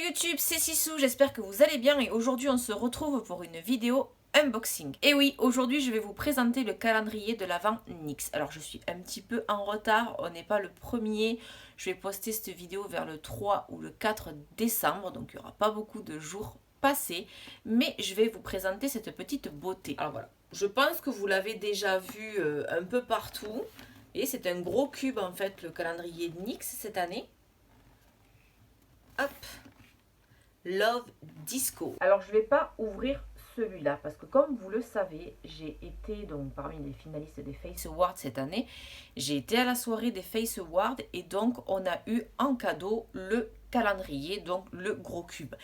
YouTube, c'est Sissou, j'espère que vous allez bien et aujourd'hui on se retrouve pour une vidéo unboxing. Et oui, aujourd'hui je vais vous présenter le calendrier de l'Avent NYX. Alors je suis un petit peu en retard, on n'est pas le premier, je vais poster cette vidéo vers le 3 ou le 4 décembre, donc il n'y aura pas beaucoup de jours passés, mais je vais vous présenter cette petite beauté. Alors voilà, je pense que vous l'avez déjà vu un peu partout, et c'est un gros cube en fait le calendrier NYX cette année. Hop, Love Disco. Alors je vais pas ouvrir celui-là parce que comme vous le savez, j'ai été donc parmi les finalistes des Face Awards cette année. J'ai été à la soirée des Face Awards et donc on a eu en cadeau le calendrier, donc le gros cube.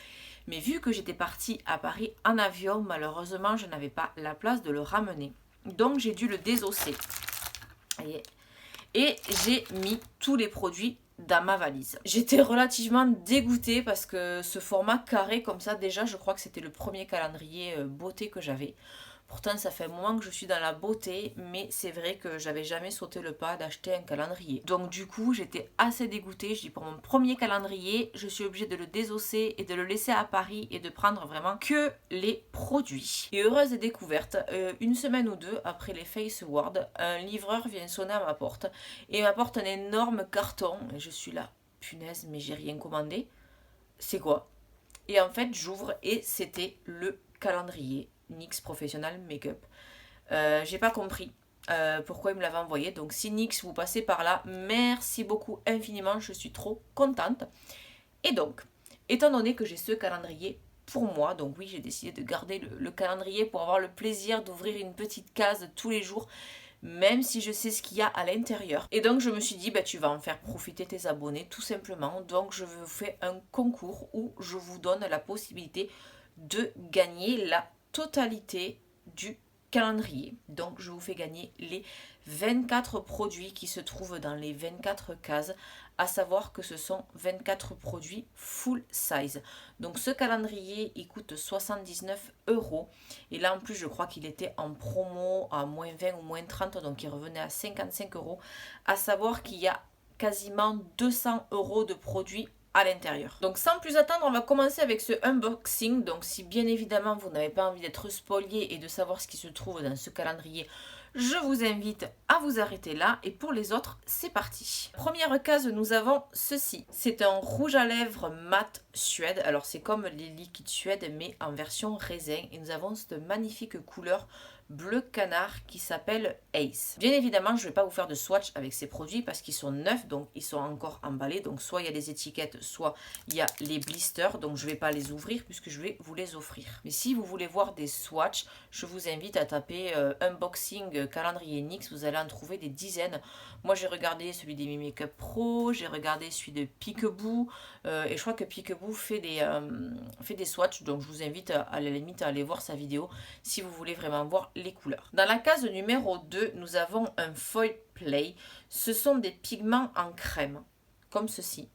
Mais vu que j'étais partie à Paris en avion, malheureusement je n'avais pas la place de le ramener. Donc j'ai dû le désosser. Et j'ai mis tous les produits dans ma valise. J'étais relativement dégoûtée parce que ce format carré comme ça, déjà je crois que c'était le premier calendrier beauté que j'avais. Pourtant ça fait un moment que je suis dans la beauté, mais c'est vrai que j'avais jamais sauté le pas d'acheter un calendrier. Donc du coup j'étais assez dégoûtée, je dis pour mon premier calendrier, je suis obligée de le désosser et de le laisser à Paris et de prendre vraiment que les produits. Et heureuse découverte, une semaine ou deux après les Face Awards, un livreur vient sonner à ma porte et m'apporte un énorme carton et je suis là, punaise mais j'ai rien commandé, c'est quoi? Et en fait j'ouvre et c'était le calendrier NYX Professional Makeup. J'ai pas compris pourquoi il me l'avait envoyé. Donc si NYX vous passez par là, merci beaucoup infiniment, je suis trop contente. Et donc, étant donné que j'ai ce calendrier pour moi, donc oui j'ai décidé de garder le calendrier pour avoir le plaisir d'ouvrir une petite case tous les jours, même si je sais ce qu'il y a à l'intérieur. Et donc je me suis dit, bah, tu vas en faire profiter tes abonnés tout simplement. Donc je vous fais un concours où je vous donne la possibilité de gagner la totalité du calendrier. Donc je vous fais gagner les 24 produits qui se trouvent dans les 24 cases, à savoir que ce sont 24 produits full size. Donc ce calendrier il coûte 79 € et là en plus je crois qu'il était en promo à moins 20 ou moins 30, donc il revenait à 55 €, à savoir qu'il y a quasiment 200 € de produits à l'intérieur. Donc sans plus attendre, on va commencer avec ce unboxing. Donc si bien évidemment vous n'avez pas envie d'être spolié et de savoir ce qui se trouve dans ce calendrier, je vous invite à vous arrêter là et pour les autres, c'est parti. Première case, nous avons ceci. C'est un rouge à lèvres mat Suède. Alors c'est comme les liquides Suède mais en version raisin et nous avons cette magnifique couleur bleu canard qui s'appelle Ace. Bien évidemment, je ne vais pas vous faire de swatch avec ces produits parce qu'ils sont neufs, donc ils sont encore emballés. Donc soit il y a les étiquettes, soit il y a les blisters. Donc je ne vais pas les ouvrir puisque je vais vous les offrir. Mais si vous voulez voir des swatchs, je vous invite à taper unboxing calendrier NYX. Vous allez en trouver des dizaines. Moi j'ai regardé celui des Mi Makeup Pro, j'ai regardé celui de Peekaboo et je crois que Peekaboo fait des swatchs. Donc je vous invite à la limite à aller voir sa vidéo si vous voulez vraiment voir les couleurs. Dans la case numéro 2, nous avons un Foil Play. Ce sont des pigments en crème, comme ceci.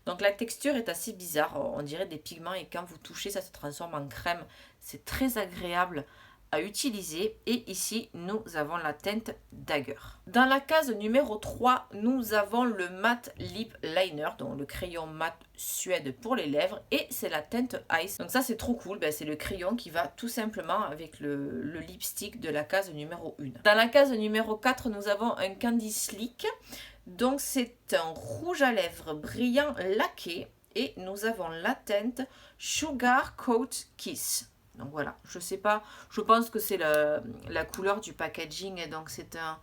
Donc la texture est assez bizarre, on dirait des pigments et quand vous touchez, ça se transforme en crème. C'est très agréable à utiliser et ici nous avons la teinte Dagger. Dans la case numéro 3, nous avons le matte lip liner, donc le crayon mat Suède pour les lèvres et c'est la teinte Ice. Donc ça c'est trop cool, c'est le crayon qui va tout simplement avec le lipstick de la case numéro 1. Dans la case numéro 4, nous avons un Candy Slick. Donc c'est un rouge à lèvres brillant laqué et nous avons la teinte Sugar Coat Kiss. Donc voilà, je sais pas, je pense que c'est la couleur du packaging, donc c'est un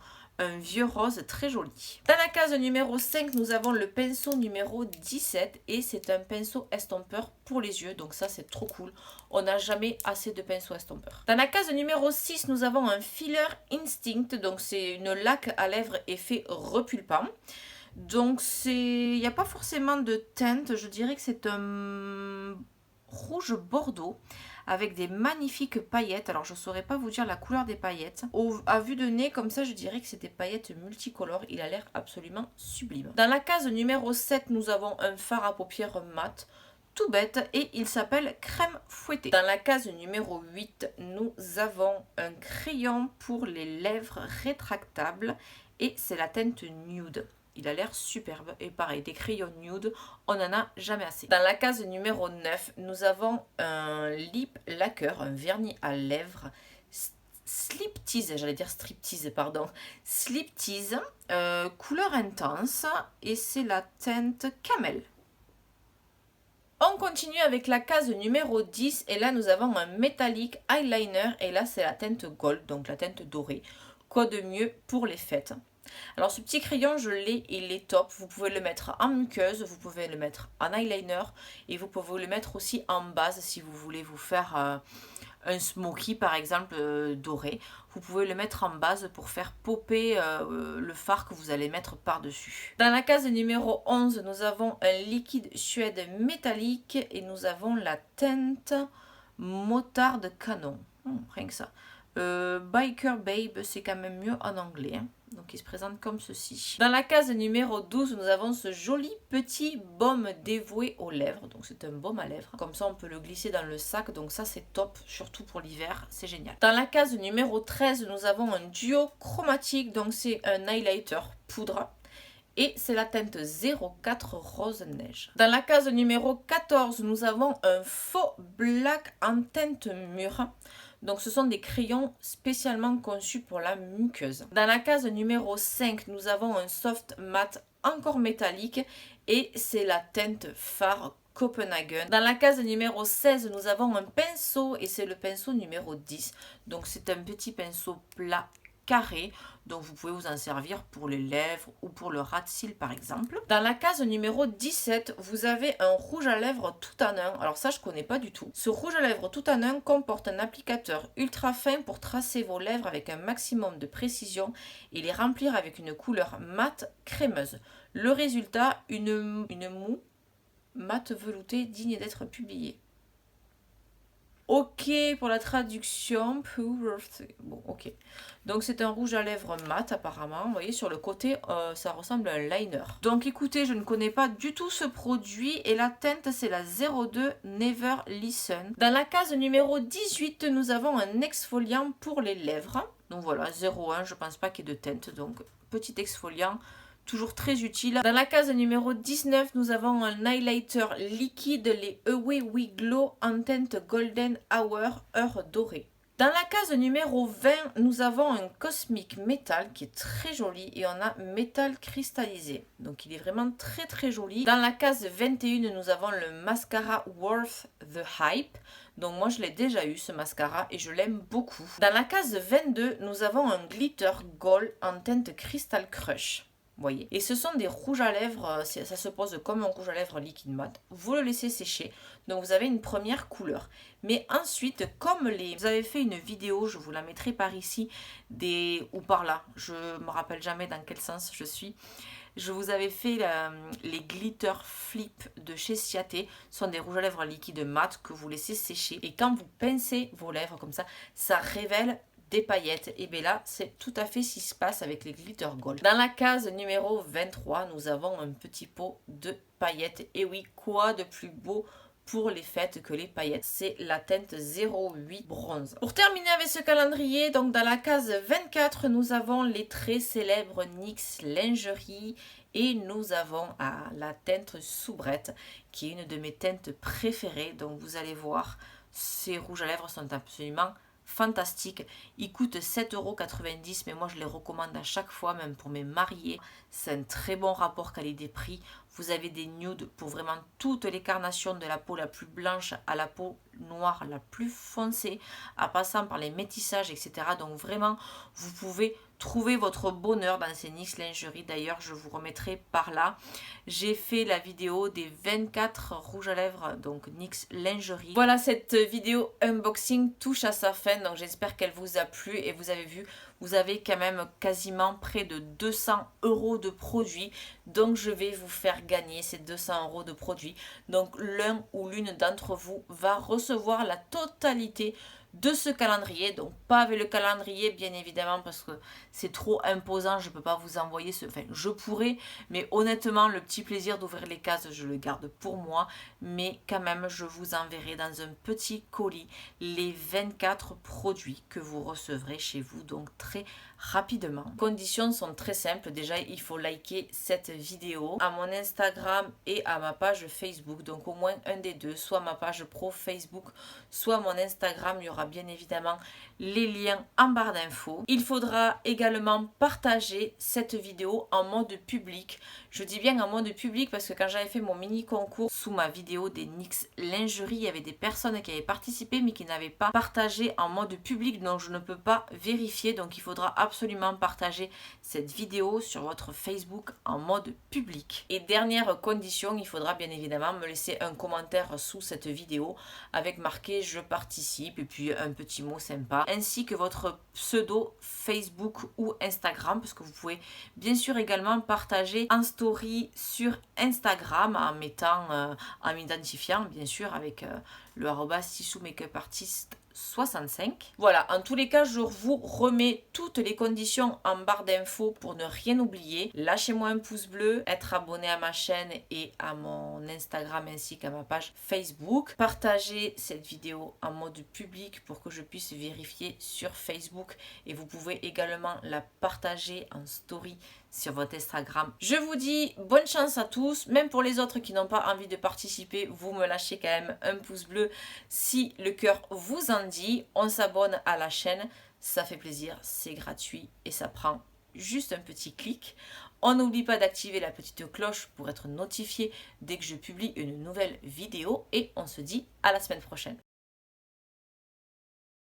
vieux rose très joli. Dans la case numéro 5, nous avons le pinceau numéro 17 et c'est un pinceau estompeur pour les yeux, donc ça c'est trop cool. On n'a jamais assez de pinceaux estompeurs. Dans la case numéro 6, nous avons un Filler Instinct, donc c'est une laque à lèvres effet repulpant. Donc il n'y a pas forcément de teinte, je dirais que c'est un rouge bordeaux avec des magnifiques paillettes. Alors je ne saurais pas vous dire la couleur des paillettes. À vue de nez comme ça, je dirais que c'est des paillettes multicolores. Il a l'air absolument sublime. Dans la case numéro 7, nous avons un fard à paupières mat tout bête et il s'appelle crème fouettée. Dans la case numéro 8, nous avons un crayon pour les lèvres rétractables et c'est la teinte nude. il a l'air superbe. Et pareil, des crayons nude, on n'en a jamais assez. Dans la case numéro 9, nous avons un lip lacquer, un vernis à lèvres Slip Tease, j'allais dire striptease, pardon. Slip Tease, couleur intense, et c'est la teinte Camel. On continue avec la case numéro 10, et là nous avons un métallique eyeliner, et là c'est la teinte Gold, donc la teinte dorée. Quoi de mieux pour les fêtes? Alors ce petit crayon, je l'ai, il est top. Vous pouvez le mettre en muqueuse, vous pouvez le mettre en eyeliner, et vous pouvez le mettre aussi en base si vous voulez vous faire un smoky par exemple doré. Vous pouvez le mettre en base pour faire popper le fard que vous allez mettre par-dessus. Dans la case numéro 11, nous avons un liquide suède métallique et nous avons la teinte moutarde canon. Rien que ça. Biker Babe, c'est quand même mieux en anglais. Hein. Donc il se présente comme ceci. Dans la case numéro 12, nous avons ce joli petit baume dévoué aux lèvres. Donc c'est un baume à lèvres. Comme ça on peut le glisser dans le sac. Donc ça c'est top, surtout pour l'hiver, c'est génial. Dans la case numéro 13, nous avons un duo chromatique. Donc c'est un highlighter poudre. Et c'est la teinte 04 Rose Neige. Dans la case numéro 14, nous avons un faux black en teinte mûre. Donc ce sont des crayons spécialement conçus pour la muqueuse. Dans la case numéro 5, nous avons un soft matte encore métallique et c'est la teinte phare Copenhagen. Dans la case numéro 16, nous avons un pinceau et c'est le pinceau numéro 10. Donc c'est un petit pinceau plat carré, donc vous pouvez vous en servir pour les lèvres ou pour le ras de cils par exemple. Dans la case numéro 17, vous avez un rouge à lèvres tout en un. Alors ça je connais pas du tout. Ce rouge à lèvres tout en un comporte un applicateur ultra fin pour tracer vos lèvres avec un maximum de précision et les remplir avec une couleur mate crémeuse. Le résultat, une moue mate veloutée digne d'être publiée. Ok pour la traduction. Bon, ok. Donc c'est un rouge à lèvres mat apparemment. Vous voyez sur le côté, ça ressemble à un liner. Donc écoutez, je ne connais pas du tout ce produit. Et la teinte, c'est la 02 Never Listen. Dans la case numéro 18, nous avons un exfoliant pour les lèvres. Donc voilà, 01, je pense pas qu'il y ait de teinte. Donc petit exfoliant. Toujours très utile. Dans la case numéro 19, nous avons un highlighter liquide, les Away We Glow en teinte Golden Hour, heure dorée. Dans la case numéro 20, nous avons un Cosmic Metal qui est très joli et on a métal cristallisé. Donc il est vraiment très très joli. Dans la case 21, nous avons le mascara Worth the Hype. Donc moi je l'ai déjà eu ce mascara et je l'aime beaucoup. Dans la case 22, nous avons un glitter gold en teinte Crystal Crush. Voyez. Et ce sont des rouges à lèvres, ça se pose comme un rouge à lèvres liquide mat. Vous le laissez sécher, donc vous avez une première couleur. Mais ensuite, comme vous avez fait une vidéo, je vous la mettrai par ici, ou par là, je me rappelle jamais dans quel sens je suis. Je vous avais fait les glitter flip de chez Ciaté. Ce sont des rouges à lèvres liquides mat que vous laissez sécher. Et quand vous pincez vos lèvres comme ça révèle des paillettes. Et bien là, c'est tout à fait ce qui se passe avec les glitter gold. Dans la case numéro 23, nous avons un petit pot de paillettes. Et oui, quoi de plus beau pour les fêtes que les paillettes? C'est la teinte 08 bronze. Pour terminer avec ce calendrier, donc dans la case 24, nous avons les très célèbres NYX Lingerie. Et nous avons la teinte soubrette, qui est une de mes teintes préférées. Donc vous allez voir, ces rouges à lèvres sont absolument fantastique. Il coûte 7,90 €, mais moi je les recommande à chaque fois, même pour mes mariés. C'est un très bon rapport qualité-prix. Vous avez des nudes pour vraiment toutes les carnations, de la peau la plus blanche à la peau noire la plus foncée, en passant par les métissages, etc. Donc vraiment, vous pouvez trouver votre bonheur dans ces NYX Lingerie. D'ailleurs, je vous remettrai par là. J'ai fait la vidéo des 24 rouges à lèvres, donc NYX Lingerie. Voilà, cette vidéo unboxing touche à sa fin, donc j'espère qu'elle vous a plu. Et vous avez vu, vous avez quand même quasiment près de 200 € de produits. Donc je vais vous faire gagner ces 200 € de produits. Donc l'un ou l'une d'entre vous va recevoir la totalité de ce calendrier. Donc pas avec le calendrier bien évidemment parce que c'est trop imposant, je ne peux pas vous envoyer enfin je pourrais, mais honnêtement le petit plaisir d'ouvrir les cases je le garde pour moi, mais quand même je vous enverrai dans un petit colis les 24 produits que vous recevrez chez vous, donc très rapidement. Les conditions sont très simples. Déjà, il faut liker cette vidéo à mon Instagram et à ma page Facebook. Donc au moins un des deux, soit ma page pro Facebook, soit mon Instagram. Il y aura bien évidemment les liens en barre d'infos. Il faudra également partager cette vidéo en mode public. Je dis bien en mode public parce que quand j'avais fait mon mini concours sous ma vidéo des NYX lingerie, il y avait des personnes qui avaient participé mais qui n'avaient pas partagé en mode public, donc je ne peux pas vérifier. Donc il faudra absolument partager cette vidéo sur votre Facebook en mode public. Et dernière condition, il faudra bien évidemment me laisser un commentaire sous cette vidéo avec marqué je participe et puis un petit mot sympa, ainsi que votre pseudo Facebook ou Instagram, parce que vous pouvez bien sûr également partager en story sur Instagram en mettant, en m'identifiant bien sûr avec le @sisoumakeupartist65. Voilà, en tous les cas, je vous remets toutes les conditions en barre d'infos pour ne rien oublier. Lâchez-moi un pouce bleu, être abonné à ma chaîne et à mon Instagram ainsi qu'à ma page Facebook. Partagez cette vidéo en mode public pour que je puisse vérifier sur Facebook et vous pouvez également la partager en story sur votre Instagram. Je vous dis bonne chance à tous, même pour les autres qui n'ont pas envie de participer, vous me lâchez quand même un pouce bleu si le cœur vous en dit. On s'abonne à la chaîne, ça fait plaisir, c'est gratuit et ça prend juste un petit clic. On n'oublie pas d'activer la petite cloche pour être notifié dès que je publie une nouvelle vidéo et on se dit à la semaine prochaine.